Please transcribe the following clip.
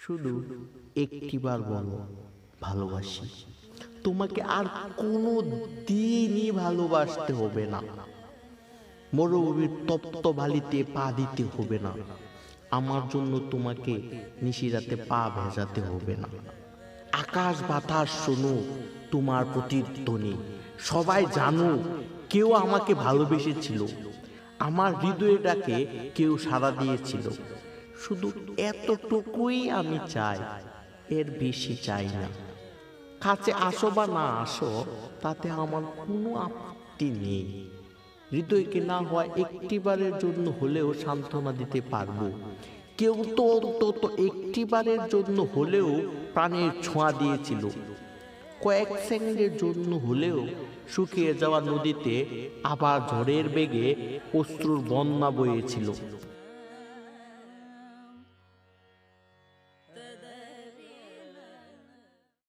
শুধু একটিবার বলো ভালোবাসি। তোমাকে আর কোনো দিনই ভালোবাসতে হবে না। মরুভূমির তপ্ত বালিতে পা দিতে হবে না। আমার জন্য তোমাকে নিশিরাতে পা ভেজাতে হবে না। আকাশ বাতাস শোনো তোমার প্রতিধ্বনি। সবাই জানো কেউ আমাকে ভালোবেসেছিল। আমার হৃদয়টাকে কেউ সাড়া দিয়েছিল। শুধু এতটুকুই আমি চাই, এর বেশি চাই না। কাছে আসো বা না আসো তাতে আমার কোনো আপত্তি নেই। হৃদয়কে না হয় একটিবারের জন্য হলেও সান্ত্বনা দিতে পারবো। কেউ তো অন্তত একটিবারের জন্য হলেও প্রাণের ছোঁয়া দিয়েছিল। কয়েক সেকেন্ডের জন্য হলেও শুকিয়ে যাওয়া নদীতে আবার ঝড়ের বেগে অশ্রুর বন্যা বয়েছিল।